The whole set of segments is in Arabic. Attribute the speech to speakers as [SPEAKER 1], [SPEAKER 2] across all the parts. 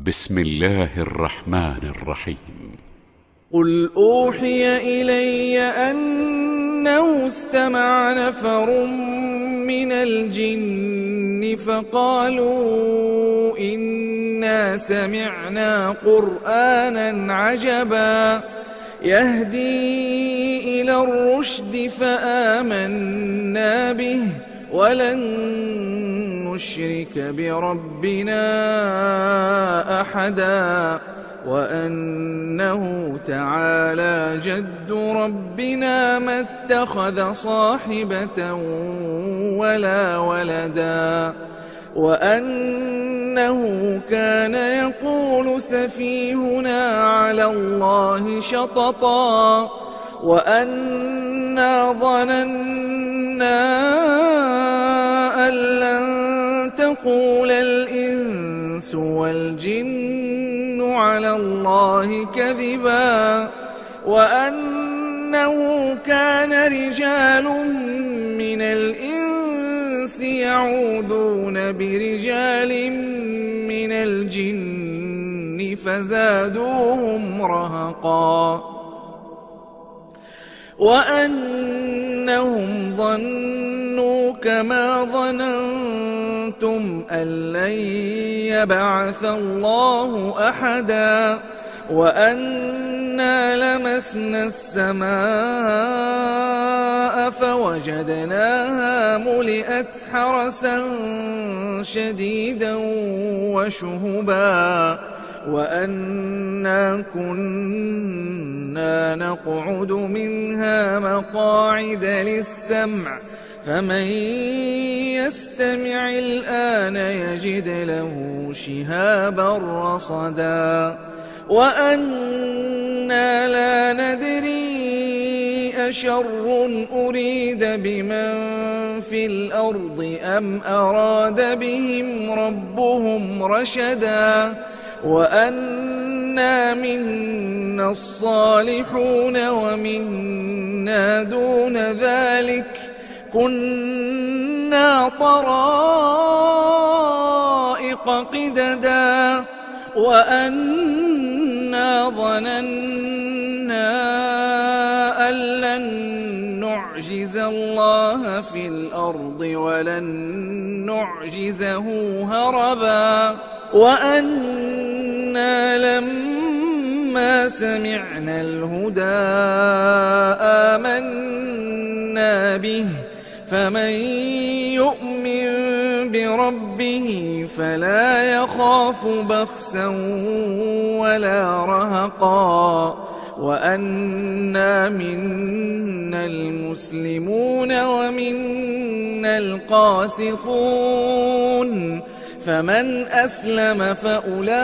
[SPEAKER 1] بسم الله الرحمن الرحيم.
[SPEAKER 2] قل أوحي إلي أنه استمع نفر من الجن فقالوا إنا سمعنا قرآنا عجبا يهدي إلى الرشد فآمنا به ولن نشرك بربنا أحدا وأنه تعالى جد ربنا ما اتخذ صاحبة ولا ولدا وأنه كان يقول سفيهنا على الله شططا وأنا ظننا أن لن تقول الإنس والجن على الله كذبا وأنه كان رجال من الإنس يعوذون برجال من الجن فزادوهم رهقا وأنهم ظنوا كما ظننتم أن لن يبعث الله أحدا وأنا لمسنا السماء فوجدناها ملئت حرسا شديدا وشهبا وأنا كنا نقعد منها مقاعد للسمع فمن يستمع الآن يجد له شهابا رصدا وأنا لا ندري أشر أريد بمن في الأرض أم أراد بهم ربهم رشدا وأنا منا الصالحون ومنا دون ذلك كنا طرائق قددا وأنا ظننا أن لن نعجز الله في الأرض ولن نعجزه هربا وأنا لما سمعنا الهدى آمنا به فمن يؤمن بربه فلا يخاف بخسا ولا رهقا وأنا منا المسلمون ومنا القاسطون فمن أسلم فأولئك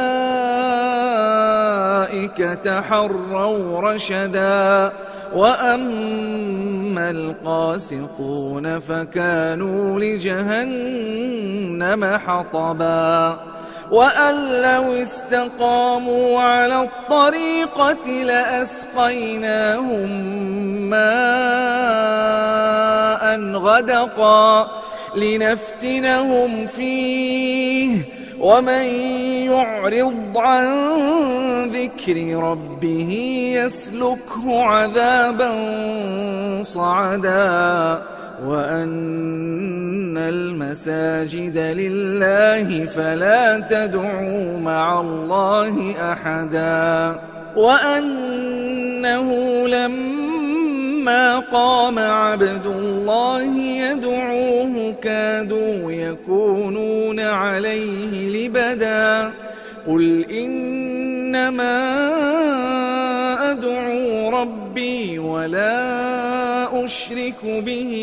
[SPEAKER 2] تحروا رشدا وأما القاسطون فكانوا لجهنم حطبا وأن لو استقاموا على الطريقة لأسقيناهم ماء غدقا لنفتنهم فيه ومن يعرض عن ذكر ربه يسلكه عذابا صعدا وأن المساجد لله فلا تدعوا مع الله أحدا وأنه لما قام عبد الله يدعوه كادوا يكونون عليه لبدا قل إنما أدعو ربي ولا أشرك به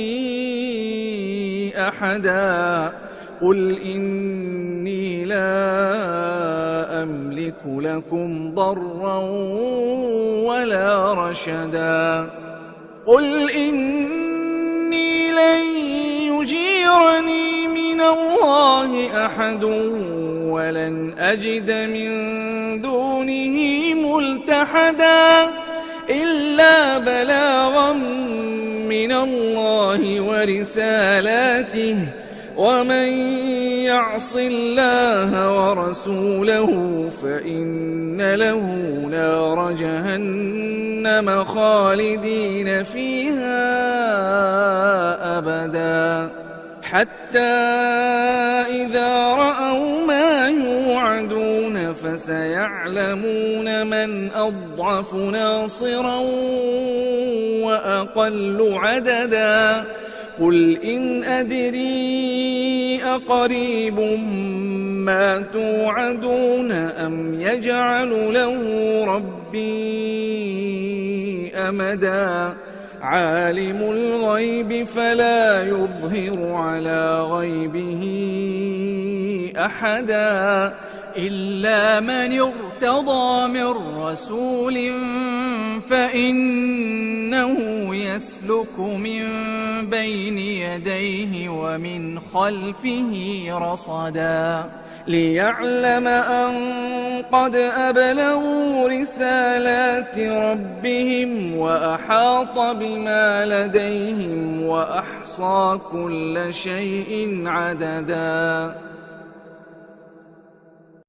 [SPEAKER 2] أحدا قل إني لا أملك لكم ضرا ولا رشدا قل إني لن يجيرني من الله أحد ولن أجد من دونه ملتحدا إلا بلاغا من الله ورسالاته ومن يعص الله ورسوله فإن له نار جهنم خالدين فيها أبدا حتى إذا رأوا ما يوعدون فسيعلمون من أضعف ناصرا وأقل عددا قل إن أدري أقريب ما توعدون أم يجعل له ربي أمدا عالم الغيب فلا يظهر على غيبه أحدا
[SPEAKER 3] إلا من ارتضى من رسول فإنه يسلك من بين يديه ومن خلفه رصدا
[SPEAKER 2] ليعلم أن قد أبلغوا رسالات ربهم وأحاط بما لديهم وأحصى كل شيء عددا